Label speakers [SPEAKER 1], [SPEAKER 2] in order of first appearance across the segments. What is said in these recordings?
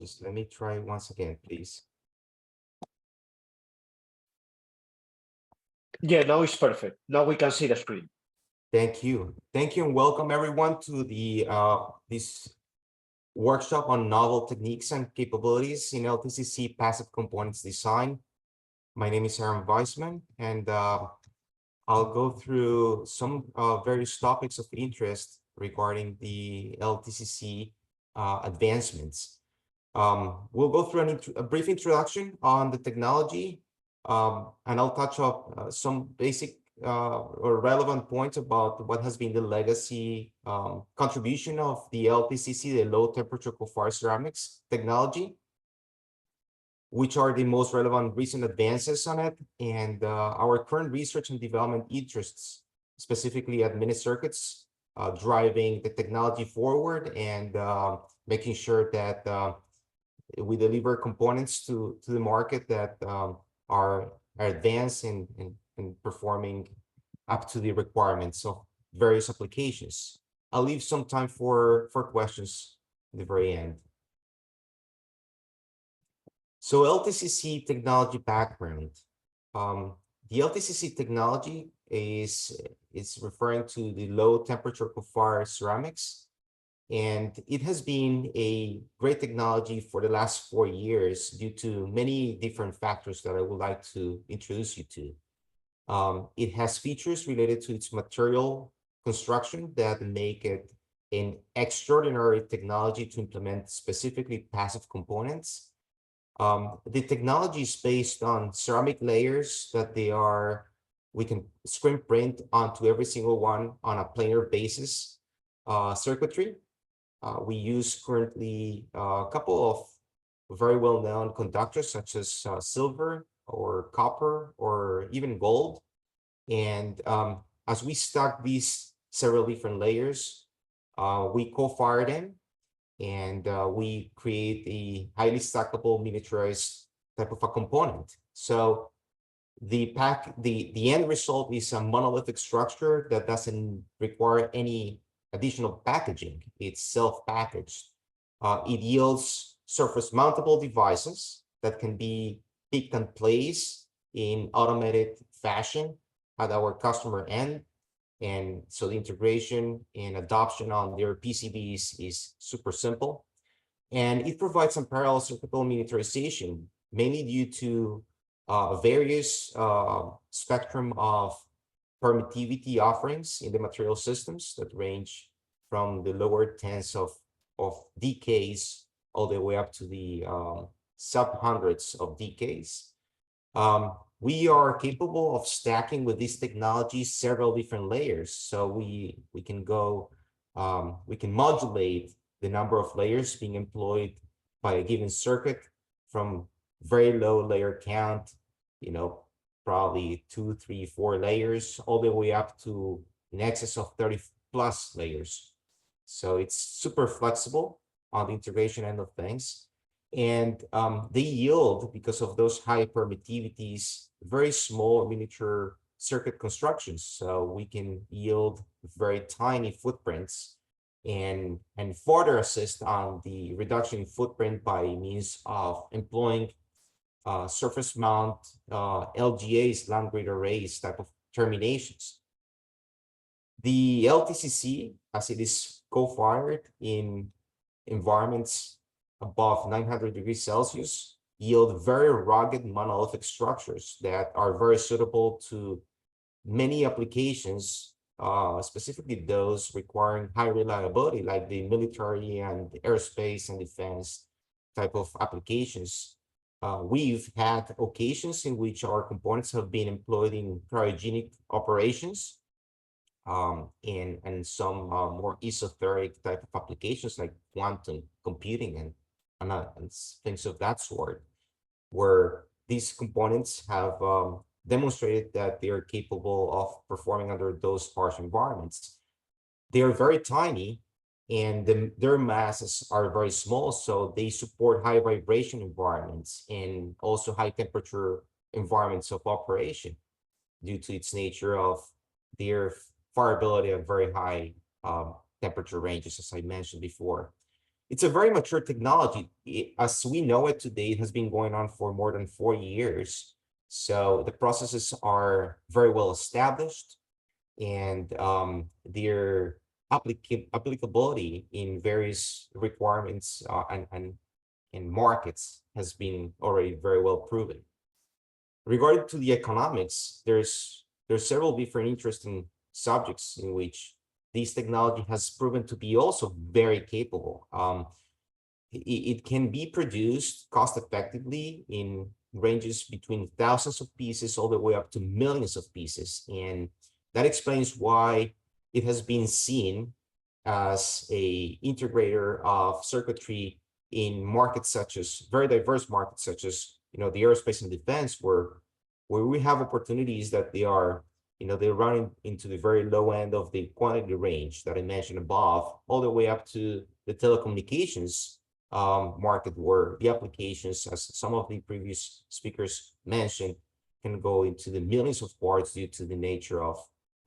[SPEAKER 1] Just let me try once again, please.
[SPEAKER 2] Yeah, now it's perfect. Now we can see the screen.
[SPEAKER 1] Thank you. Thank you and welcome everyone to the this workshop on novel techniques and capabilities in LTCC passive components design. My name is Aaron Weissman, and I'll go through some various topics of interest regarding the LTCC advancements. We'll go through a brief introduction on the technology, and I'll touch up some basic or relevant points about what has been the legacy contribution of the LTCC, the low temperature co-fire ceramics technology, which are the most relevant recent advances on it, and our current research and development interests, specifically at mini circuits, driving the technology forward and making sure that we deliver components to the market that are advanced and performing up to the requirements of various applications. I'll leave some time for questions at the very end. So LTCC technology background. The LTCC technology is referring to the low temperature co-fire ceramics, and it has been a great technology for the last 4 years due to many different factors that I would like to introduce you to. It has features related to its material construction that make it an extraordinary technology to implement specifically passive components. The technology is based on ceramic layers that we can screen print onto every single one on a planar basis circuitry. We use currently a couple of very well-known conductors such as silver or copper or even gold. And as we stack these several different layers, we co-fire them, and we create a highly stackable miniaturized type of a component. So the end result is a monolithic structure that doesn't require any additional packaging. It's self-packaged. It yields surface-mountable devices that can be picked and placed in automated fashion at our customer end. And so the integration and adoption on their PCBs is super simple. And it provides some parallel circuitable miniaturization, mainly due to various spectrum of permittivity offerings in the material systems that range from the lower tens of decays all the way up to the sub-hundreds of decays. We are capable of stacking with this technology several different layers. So we can modulate the number of layers being employed by a given circuit from very low layer count, probably 2, 3, 4 layers, all the way up to in excess of 30 plus layers. So it's super flexible on the integration end of things. And they yield, because of those high permittivities, very small miniature circuit constructions. So we can yield very tiny footprints and further assist on the reduction in footprint by means of employing surface mount LGAs, land grid arrays type of terminations. The LTCC, as it is co-fired in environments above 900 degrees Celsius, yield very rugged monolithic structures that are very suitable to many applications, specifically those requiring high reliability, like the military and aerospace and defense type of applications. We've had occasions in which our components have been employed in cryogenic operations, and some more esoteric type of applications like quantum computing and things of that sort, where these components have demonstrated that they are capable of performing under those harsh environments. They are very tiny, and their masses are very small, so they support high vibration environments and also high temperature environments of operation due to its nature of their fireability at very high temperature ranges, as I mentioned before. it's a very mature technology. As we know it today, it has been going on for more than 40 years. So the processes are very well established, and their applicability in various requirements and markets has been already very well proven. Regarding to the economics, there's several different interesting subjects in which this technology has proven to be also very capable. It can be produced cost effectively in ranges between thousands of pieces all the way up to millions of pieces. And that explains why it has been seen as a integrator of circuitry in markets such as very diverse markets such as the aerospace and defense, where we have opportunities that they're running into the very low end of the quantity range that I mentioned above, all the way up to the telecommunications market, where the applications, as some of the previous speakers mentioned, can go into the millions of parts due to the nature of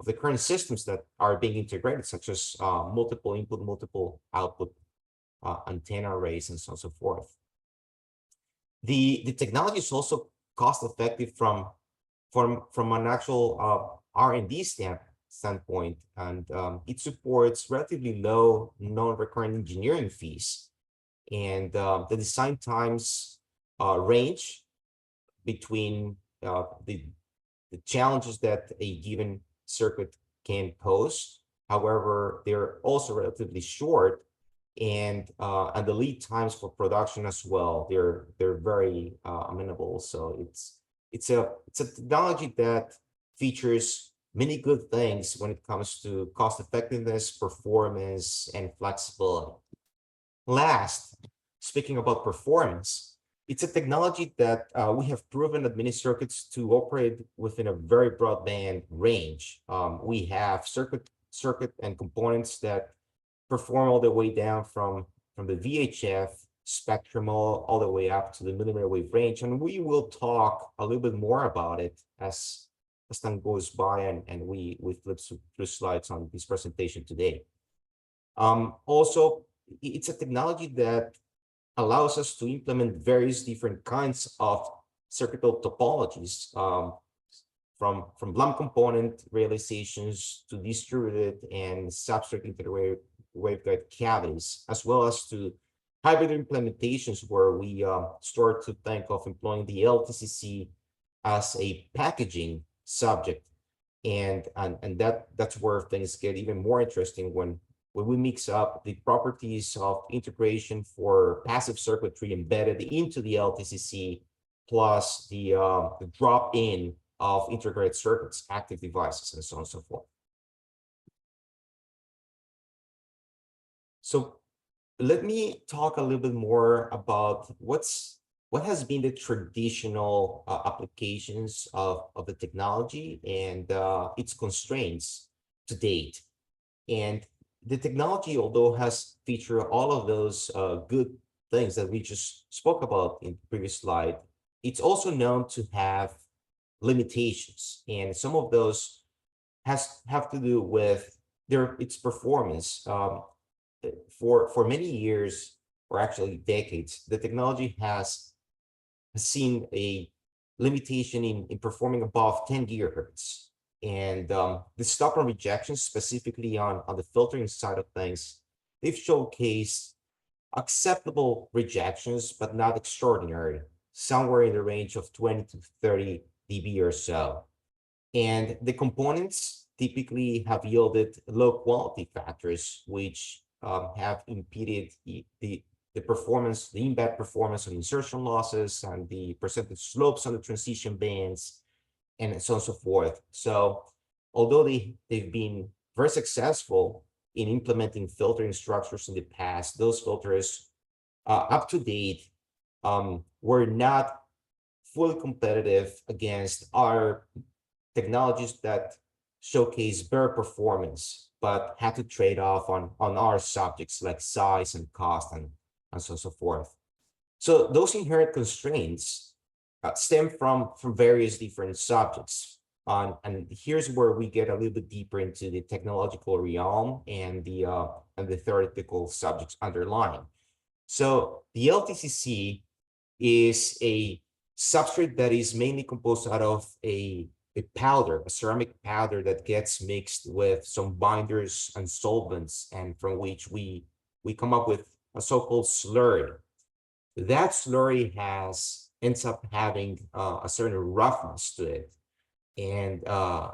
[SPEAKER 1] the current systems that are being integrated, such as multiple input, multiple output antenna arrays, and so on and so forth. The technology is also cost effective from an actual R&D standpoint, and it supports relatively low non-recurring engineering fees, and the design times range between the challenges that a given circuit can pose. However, they're also relatively short, and the lead times for production as well, they're very amenable. So it's a technology that features many good things when it comes to cost effectiveness, performance, and flexibility. Last, speaking about performance, it's a technology that we have proven at many circuits to operate within a very broadband range. We have circuit and components that perform all the way down from the VHF spectrum all the way up to the millimeter wave range, and we will talk a little bit more about it as time goes by, and we flip through slides on this presentation today. Also, it's a technology that allows us to implement various different kinds of circuitry topologies, from blunt component realizations to distributed and substrate integrated waveguide cavities, as well as to hybrid implementations where we start to think of employing the LTCC as a packaging subject, and that's where things get even more interesting when we mix up the properties of integration for passive circuitry embedded into the LTCC, plus the drop-in of integrated circuits, active devices, and so on and so forth. So let me talk a little bit more about what has been the traditional applications of the technology and its constraints to date. And the technology, although has featured all of those good things that we just spoke about in the previous slide, it's also known to have limitations, and some of those have to do with its performance. For many years, or actually decades, the technology has seen a limitation in performing above 10 gigahertz. And the stop and rejections, specifically on the filtering side of things, they've showcased acceptable rejections, but not extraordinary, somewhere in the range of 20 to 30 dB or so. And the components typically have yielded low quality factors, which have impeded the performance, the embed performance on insertion losses and the percentage slopes on the transition bands, and so on and so forth. So although they've been very successful in implementing filtering structures in the past, those filters up to date were not fully competitive against our technologies that showcase better performance, but had to trade off on our subjects like size and cost, and so on and so forth. So those inherent constraints stem from various different subjects. And here's where we get a little bit deeper into the technological realm and the theoretical subjects underlying. So the LTCC is a substrate that is mainly composed out of a powder, a ceramic powder that gets mixed with some binders and solvents, and from which we come up with a so-called slurry. That slurry ends up having a certain roughness to it, and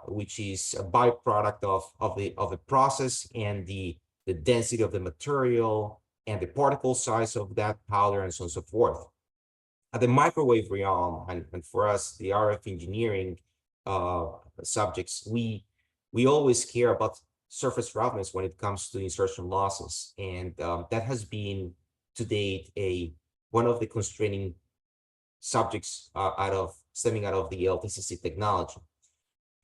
[SPEAKER 1] which is a byproduct of the process and the density of the material and the particle size of that powder and so on and so forth. At the microwave realm, and for us, the RF engineering uh, subjects, we always care about surface roughness when it comes to insertion losses, and that has been to date a one of the constraining subjects stemming out of the LTCC technology.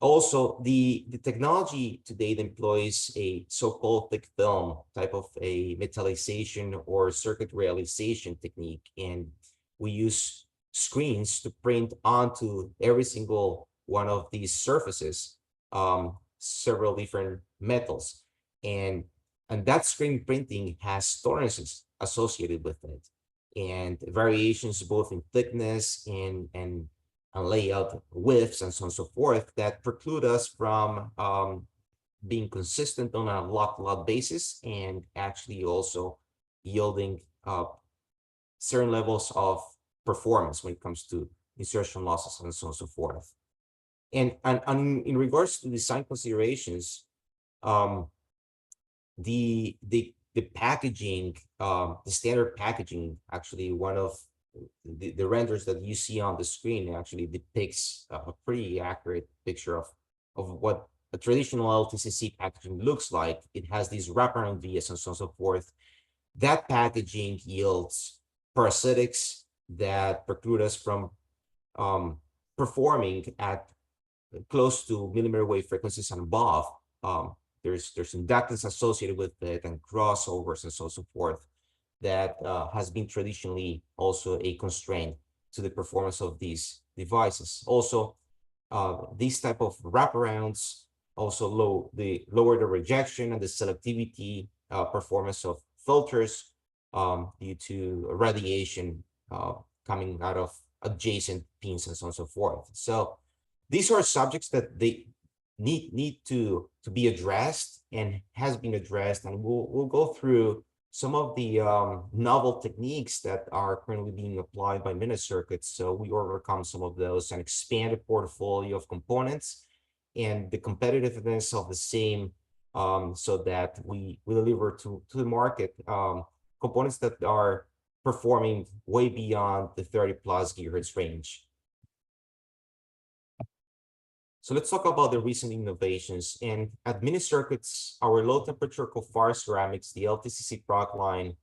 [SPEAKER 1] Also, the technology to date employs a so-called thick film type of a metallization or circuit realization technique, and we use screens to print onto every single one of these surfaces several different metals, and that screen printing has tolerances associated with it, and variations both in thickness and layout widths and so on and so forth that preclude us from being consistent on a lot basis, and actually also yielding certain levels of performance when it comes to insertion losses and so on and so forth. And in regards to design considerations, um, the packaging, the standard packaging, actually one of the renders that you see on the screen actually depicts a pretty accurate picture of what a traditional LTCC packaging looks like. It has these wraparound vias and so on and so forth. That packaging yields parasitics that preclude us from performing at close to millimeter wave frequencies and above. There's inductance associated with it and crossovers and so on and so forth that has been traditionally also a constraint to the performance of these devices. Also, these type of wraparounds also lower the rejection and the selectivity performance of filters due to radiation coming out of adjacent pins and so on and so forth. So these are subjects that they need to be addressed and has been addressed, and we'll go through some of the novel techniques that are currently being applied by minute circuits, so we overcome some of those and expand the portfolio of components and the competitiveness of the same, so that we deliver to the market components that are performing way beyond the 30 plus gigahertz range. So let's talk about the recent innovations. And at mini circuits, our low temperature COFAR ceramics, the LTCC product line,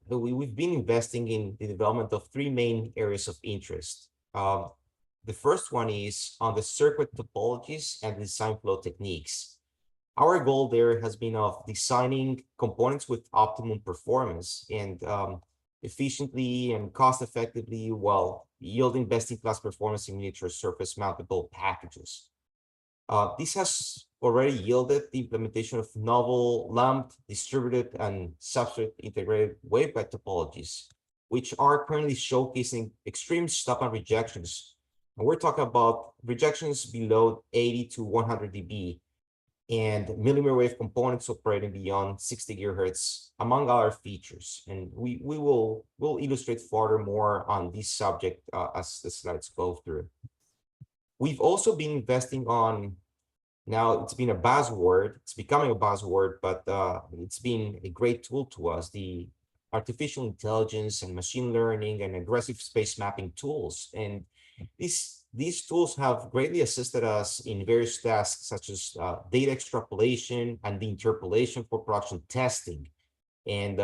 [SPEAKER 1] we've been investing in the development of three main areas of interest. The first one is on the circuit topologies and design flow techniques. Our goal there has been of designing components with optimum performance and efficiently and cost effectively while yielding best-in-class performance in miniature surface-mountable packages. This has already yielded the implementation of novel lumped, distributed, and substrate integrated waveguide topologies, which are currently showcasing extreme stop and rejections. And we're talking about rejections below 80 to 100 dB and millimeter wave components operating beyond 60 gigahertz, among other features. And we'll illustrate furthermore on this subject as the slides go through. We've also been investing on, now it's been a buzzword, it's becoming a buzzword, but it's been a great tool to us, the artificial intelligence and machine learning and aggressive space mapping tools. And these tools have greatly assisted us in various tasks such as data extrapolation and the interpolation for production testing. And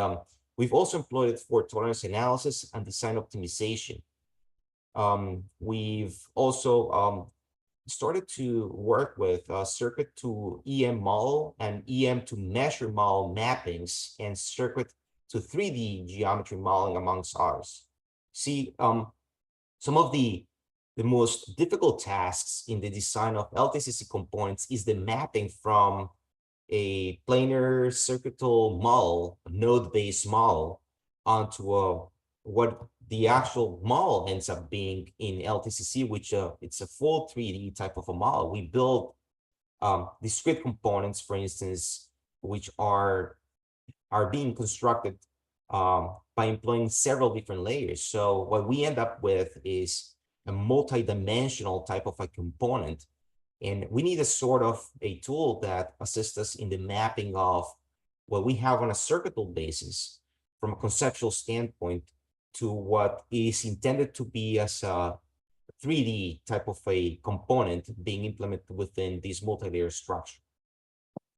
[SPEAKER 1] we've also employed it for tolerance analysis and design optimization. We've also started to work with circuit to EM model and EM to measure model mappings and circuit to 3D geometry modeling, amongst others. See, some of the most difficult tasks in the design of LTCC components is the mapping from a planar circuital model, a node-based model, onto what the actual model ends up being in LTCC, which it's a full 3D type of a model. We build discrete components, for instance, which are being constructed by employing several different layers. So what we end up with is a multi-dimensional type of a component. And we need a sort of a tool that assists us in the mapping of what we have on a circuitable basis from a conceptual standpoint to what is intended to be as a 3D type of a component being implemented within this multi-layer structure.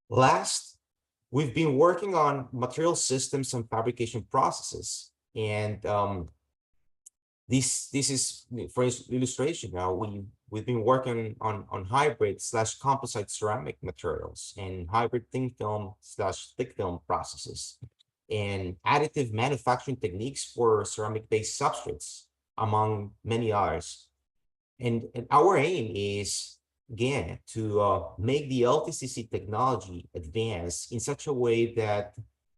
[SPEAKER 1] Last, we've been working on material systems and fabrication processes. And this is for illustration. Now we've been working on hybrid / composite ceramic materials and hybrid thin film / thick film processes and additive manufacturing techniques for ceramic based substrates, among many others. And our aim is, again, to make the LTCC technology advance in such a way that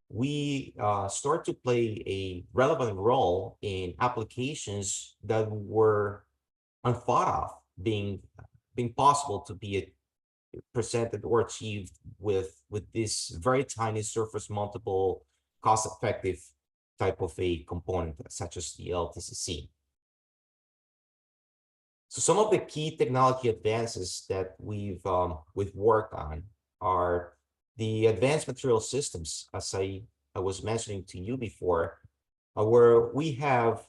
[SPEAKER 1] we start to play a relevant role in applications that were unthought of being possible to be presented or achieved with this very tiny surface-mountable, cost-effective type of a component, such as the LTCC. So some of the key technology advances that we've worked on are the advanced material systems, as I was mentioning to you before, where we have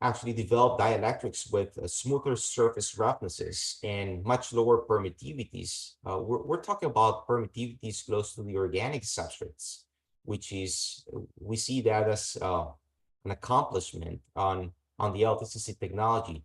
[SPEAKER 1] actually developed dielectrics with smoother surface roughnesses and much lower permittivities. We're talking about permittivities close to the organic substrates, which is, we see that as an accomplishment on the LTCC technology.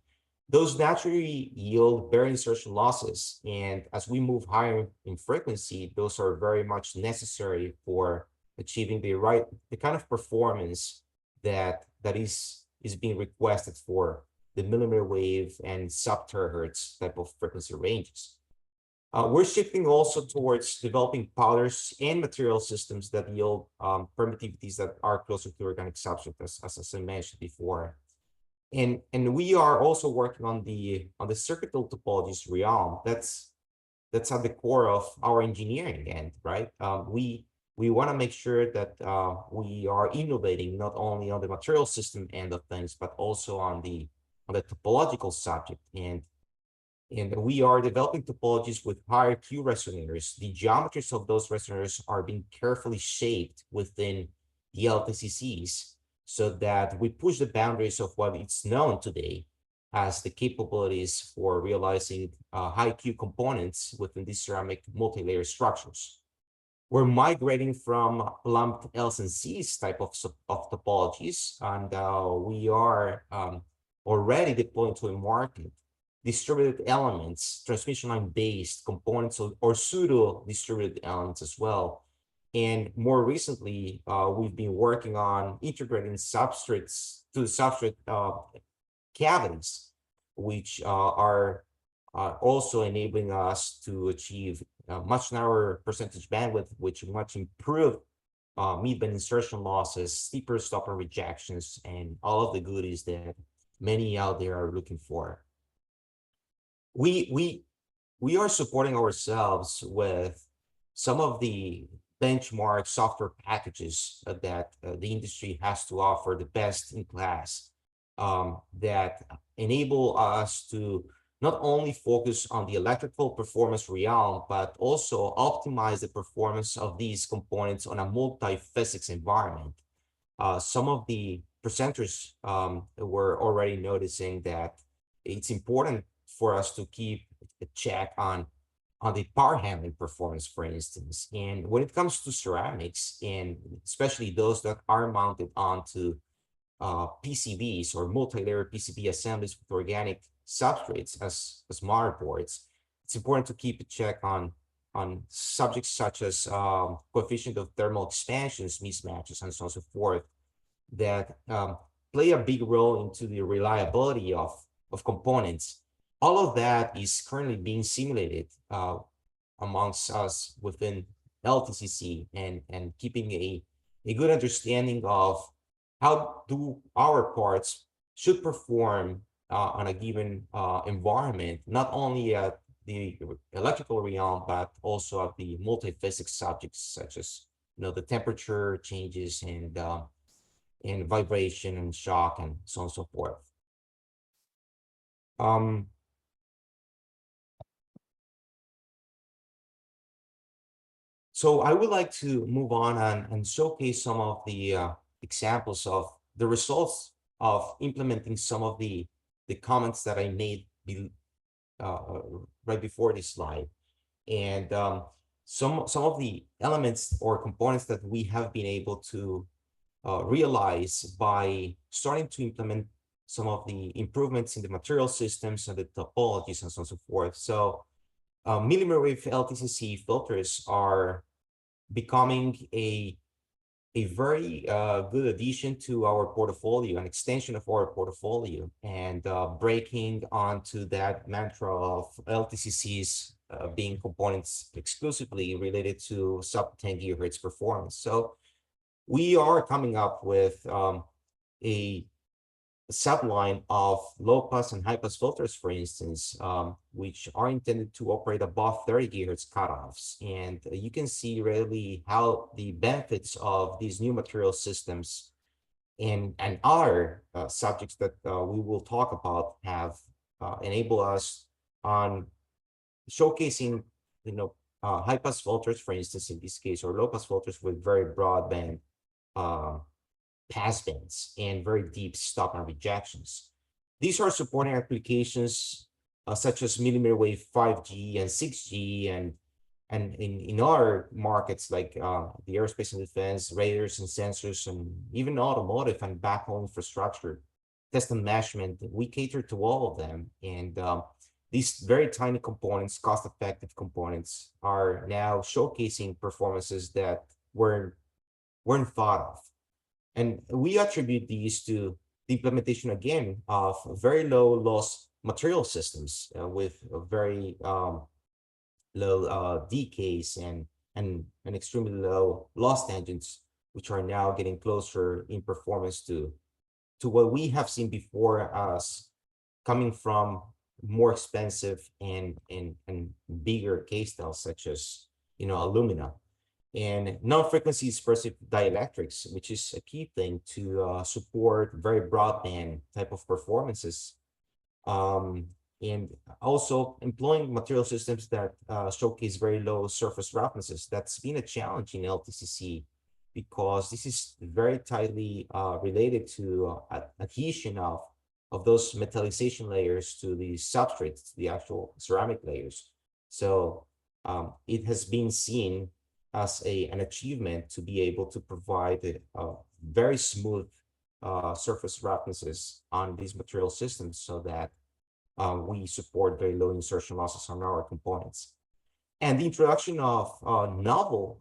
[SPEAKER 1] Those naturally yield bare insertion losses. And as we move higher in frequency, those are very much necessary for achieving the kind of performance that is being requested for the millimeter wave and sub-THz type of frequency ranges. We're shifting also towards developing powders and material systems that yield permittivities that are closer to organic substrate, as I mentioned before. And we are also working on the circuitable topologies realm. That's at the core of our engineering end, right? We want to make sure that we are innovating not only on the material system end of things, but also on the topological subject. And we are developing topologies with higher Q resonators. The geometries of those resonators are being carefully shaped within the LTCCs, so that we push the boundaries of what is known today as the capabilities for realizing high Q components within these ceramic multi-layer structures. We're migrating from lumped L's and C's type of topologies, and we are already deploying to a market distributed elements, transmission line based components, or pseudo distributed elements as well. And more recently, we've been working on integrating substrates to the substrate cavities, which are also enabling us to achieve much narrower percentage bandwidth, which much improved mid-band insertion losses, steeper stopper rejections, and all of the goodies that many out there are looking for. We are supporting ourselves with some of the benchmark software packages that the industry has to offer, the best in class, that enable us to not only focus on the electrical performance realm, but also optimize the performance of these components on a multi-physics environment. Some of the presenters were already noticing that it's important for us to keep a check on the power handling performance, for instance. And when it comes to ceramics, and especially those that are mounted onto PCBs or multi-layer PCB assemblies with organic substrates as motherboards, it's important to keep a check on subjects such as coefficient of thermal expansions, mismatches, and so on and so forth, that play a big role into the reliability of components. All of that is currently being simulated amongst us within LTCC, and keeping a good understanding of how do our parts should perform on a given environment, not only at the electrical realm, but also at the multi-physics subjects, such as the temperature changes and vibration and shock and so on and so forth. So I would like to move on and showcase some of the examples of the results of implementing some of the comments that I made uh, right before this slide, and some of the elements or components that we have been able to realize by starting to implement some of the improvements in the material systems and the topologies and so on and so forth. So millimeter wave LTCC filters are becoming a very good addition to our portfolio, an extension of our portfolio, and breaking onto that mantra of LTCCs being components exclusively related to sub-10 GHz performance. So we are coming up with a subline of low pass and high pass filters, for instance, which are intended to operate above 30 gigahertz cutoffs. And you can see really how the benefits of these new material systems and other subjects that we will talk about have enabled us on showcasing, high pass filters, for instance, in this case, or low pass filters with very broadband passbands and very deep stop and rejections. These are supporting applications such as millimeter wave 5G and 6G, and in other markets like the aerospace and defense, radars and sensors, and even automotive and backhaul infrastructure, test and measurement. We cater to all of them. And these very tiny components, cost-effective components, are now showcasing performances that weren't thought of. And we attribute these to the implementation, again, of very low loss material systems with a very low decays and extremely low loss tangents, which are now getting closer in performance to what we have seen before us, coming from more expensive and bigger case styles such as alumina and non-frequency dispersive dielectrics, which is a key thing to support very broadband type of performances. And also employing material systems that showcase very low surface roughnesses. That's been a challenge in LTCC because this is very tightly related to adhesion of those metallization layers to the substrates, the actual ceramic layers. So it has been seen as an achievement to be able to provide very smooth surface roughnesses on these material systems so that we support very low insertion losses on our components. And the introduction of novel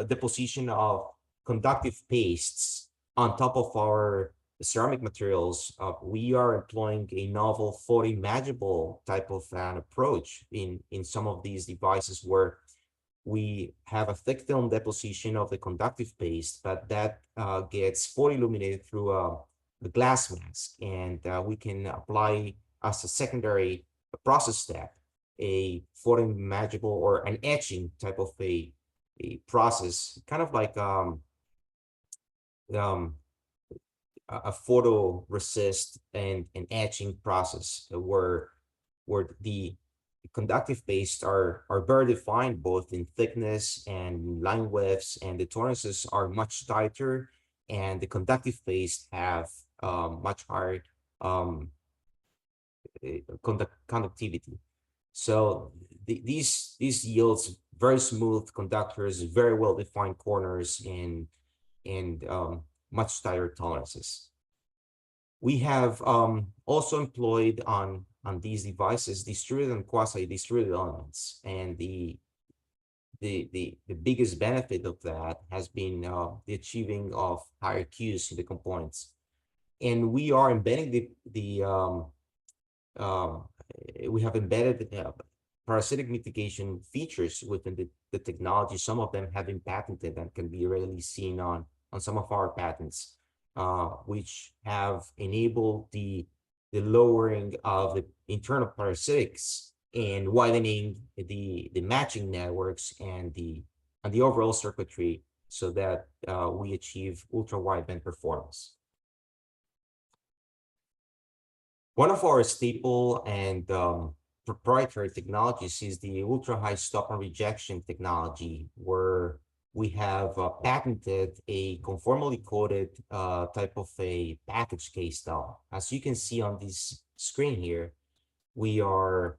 [SPEAKER 1] deposition of conductive pastes on top of our ceramic materials, we are employing a novel photoimaginable type of an approach in some of these devices where we have a thick film deposition of the conductive paste, but that gets photoilluminated through a glass mask, and we can apply as a secondary process step a photoimaginable or an etching type of a process, kind of like a photoresist and an etching process where the conductive pastes are very defined both in thickness and line widths, and the tolerances are much tighter, and the conductive pastes have much higher conductivity. So these yields very smooth conductors, very well defined corners, and much tighter tolerances. We have also employed on these devices distributed and quasi-distributed elements, and the biggest benefit of that has been the achieving of higher Qs in the components. And we are embedding we have embedded parasitic mitigation features within the technology. Some of them have been patented and can be readily seen on some of our patents. which have enabled the lowering of the internal parasitics and widening the matching networks and the overall circuitry so that we achieve ultra wideband performance. One of our staple and proprietary technologies is the ultra high stop and rejection technology, where we have patented a conformally coated type of a package case style. As you can see on this screen here, we are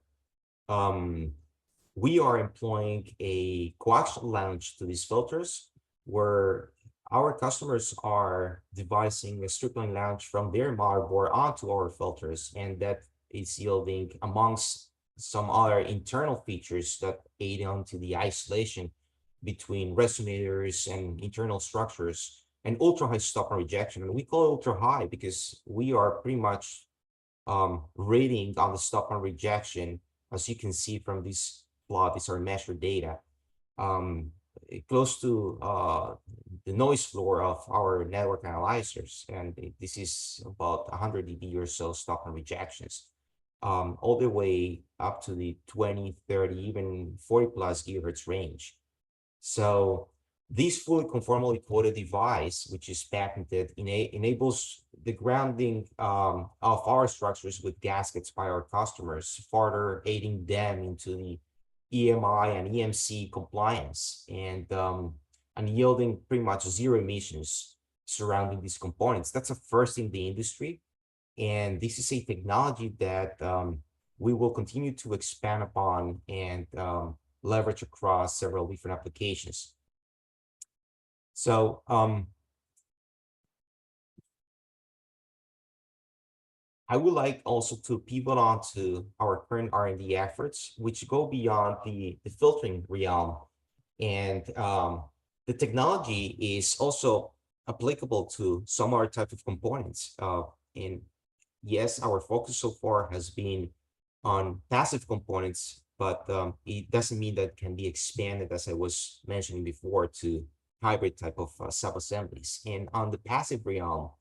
[SPEAKER 1] um, employing a coaxial launch to these filters, where our customers are devising a strip-line launch from their motherboard onto our filters, and that is yielding, amongst some other internal features, that aid onto the isolation between resonators and internal structures, and ultra high stop and rejection. And we call it ultra high because we are pretty much rating on the stop and rejection, as you can see from this plot. These are measured data, um, close to the noise floor of our network analyzers. And this is about 100 dB or so stop and rejections, all the way up to the 20, 30, even 40 plus gigahertz range. So this fully conformally coated device, which is patented, enables the grounding of our structures with gaskets by our customers, further aiding them into the EMI and EMC compliance, and yielding pretty much zero emissions surrounding these components. That's a first in the industry, and this is a technology that we will continue to expand upon and leverage across several different applications. So I would like also to pivot on to our current R&D efforts, which go beyond the filtering realm. And the technology is also applicable to some other type of components. And yes, our focus so far has been on passive components, but it doesn't mean that can be expanded, as I was mentioning before, to hybrid type of sub-assemblies. And on the passive realm,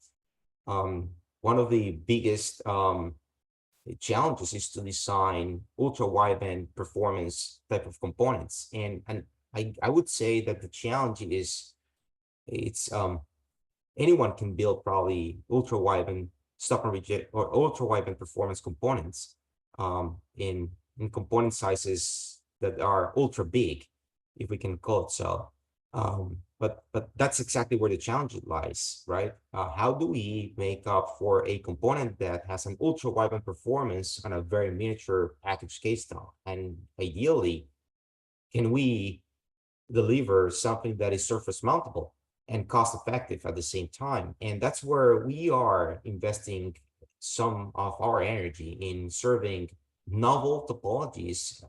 [SPEAKER 1] one of the biggest challenges is to design ultra wideband performance type of components. And I would say that the challenge is it's anyone can build probably ultra wideband stop and reject or ultra wideband performance components in component sizes that are ultra big, if we can call it so. But that's exactly where the challenge lies, right? How do we make up for a component that has an ultra wideband performance on a very miniature package case style? And ideally, can we deliver something that is surface mountable and cost effective at the same time? And that's where we are investing some of our energy in serving novel topologies,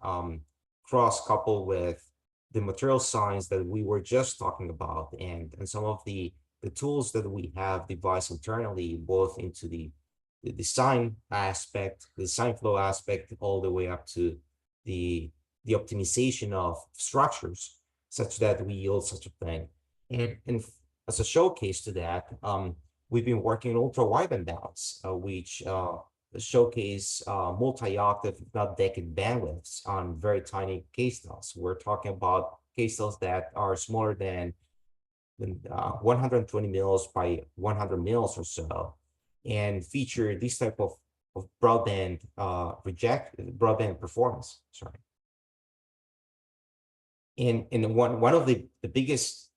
[SPEAKER 1] cross coupled with the material science that we were just talking about, and some of the tools that we have devised internally, both into the design aspect, the design flow aspect, all the way up to the optimization of structures, such that we yield such a thing. And as a showcase to that, we've been working on ultra wideband balance, which showcase multi-octave, if not decade bandwidths on very tiny case styles. We're talking about case styles that are smaller than 120 mils by 100 mils or so, and feature this type of broadband broadband performance. Sorry. And one of the biggest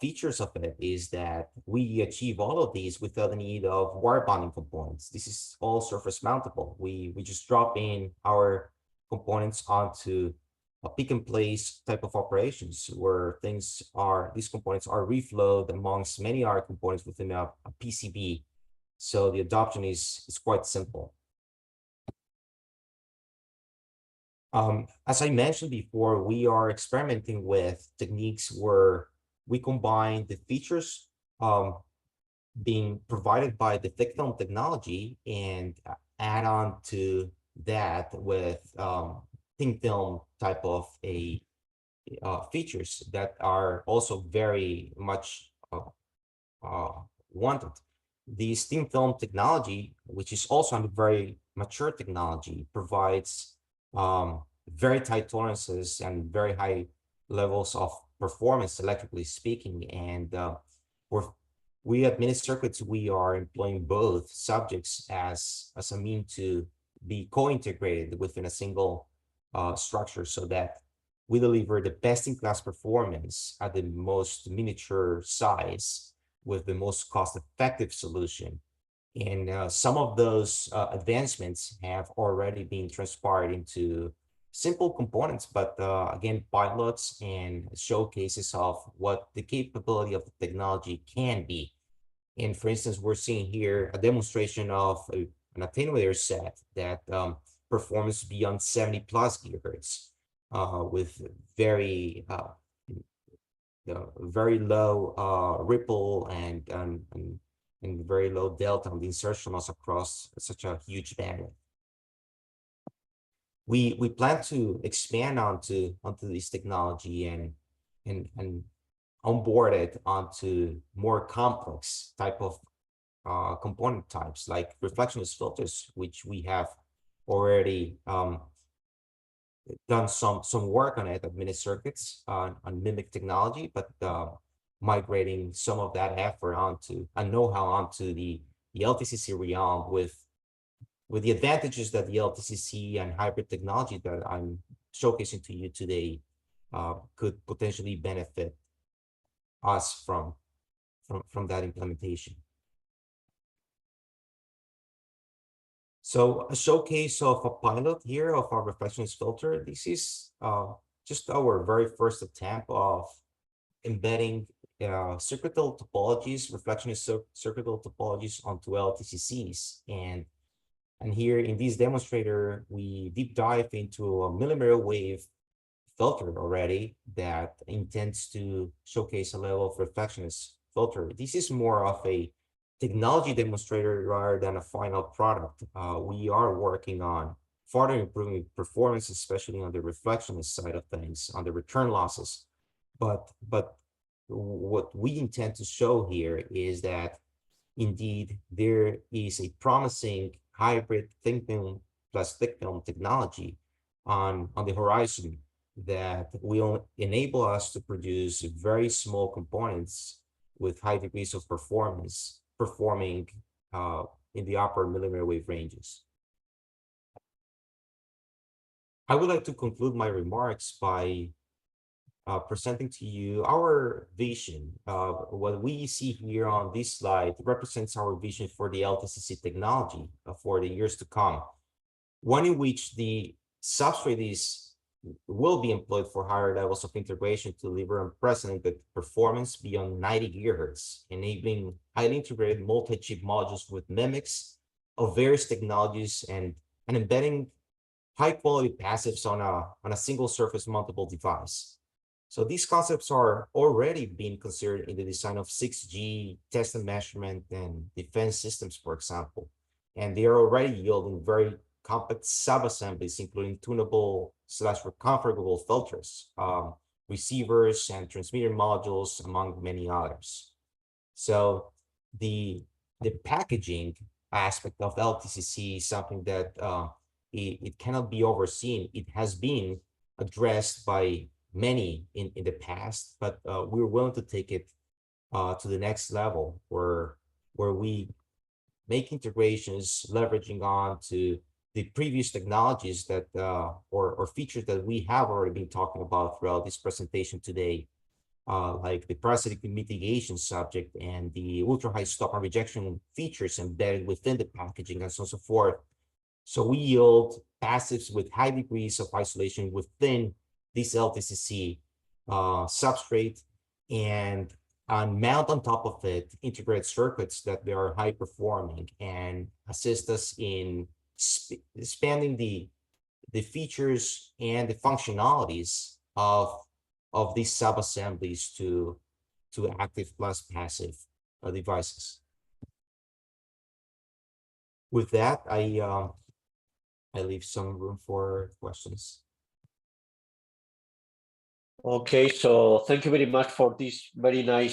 [SPEAKER 1] features of it is that we achieve all of these without the need of wire bonding components. This is all surface mountable. We just drop in our components onto a pick and place type of operations, where these components are reflowed amongst many other components within a PCB. So the adoption is quite simple. As I mentioned before, we are experimenting with techniques where we combine the features being provided by the thick film technology and add on to that with thin film type of features that are also very much wanted. The thin film technology, which is also a very mature technology, provides very tight tolerances and very high levels of performance, electrically speaking. And we at Mini Circuits, we are employing both subjects as a mean to be co-integrated within a single structure, so that we deliver the best-in-class performance at the most miniature size with the most cost-effective solution. And some of those advancements have already been transpired into simple components, but again, pilots and showcases of what the capability of the technology can be. And for instance, we're seeing here a demonstration of an attenuator set that performs beyond 70 plus gigahertz with very low ripple and very low delta on the insertion loss across such a huge bandwidth. We plan to expand onto this technology and onboard it onto more complex type of component types like reflectionless filters, which we have already done some work on it at Mini Circuits on mimic technology, but migrating some of that effort onto and know-how onto the LTCC realm with the advantages that the LTCC and hybrid technology that I'm showcasing to you today could potentially benefit us from that implementation. So a showcase of a pilot here of our reflectionless filter. This is just our very first attempt of embedding circuital topologies, reflectionless circuital topologies onto LTCCs. And here in this demonstrator, we deep dive into a millimeter wave filter already that intends to showcase a level of reflectionless filter. This is more of a technology demonstrator rather than a final product. We are working on further improving performance, especially on the reflectionless side of things, on the return losses. But what we intend to show here is that indeed there is a promising hybrid thin film plus thick film technology on the horizon that will enable us to produce very small components with high degrees of performance, performing in the upper millimeter wave ranges. I would like to conclude my remarks by presenting to you our vision. What we see here on this slide represents our vision for the LTCC technology for the years to come, one in which the substrate will be employed for higher levels of integration to deliver unprecedented performance beyond 90 gigahertz, enabling highly integrated multi-chip modules with mimics of various technologies and embedding high-quality passives on a single surface-mountable device. So these concepts are already being considered in the design of 6G test and measurement and defense systems, for example, and they are already yielding very complex sub-assemblies, including tunable/reconfigurable filters, receivers and transmitter modules, among many others. So the packaging aspect of LTCC is something that it cannot be overseen. It has been addressed by many in the past, but we're willing to take it to the next level where we make integrations leveraging on to the previous technologies that or features that we have already been talking about throughout this presentation today, like the parasitic mitigation subject and the ultra-high stop and rejection features embedded within the packaging and so on and so forth. So we yield passives with high degrees of isolation within this LTCC substrate and mount on top of it integrated circuits that they are high performing and assist us in expanding the features and the functionalities of these sub-assemblies to active plus passive devices. With that, I leave some room for questions.
[SPEAKER 2] Okay, so thank you very much for this very nice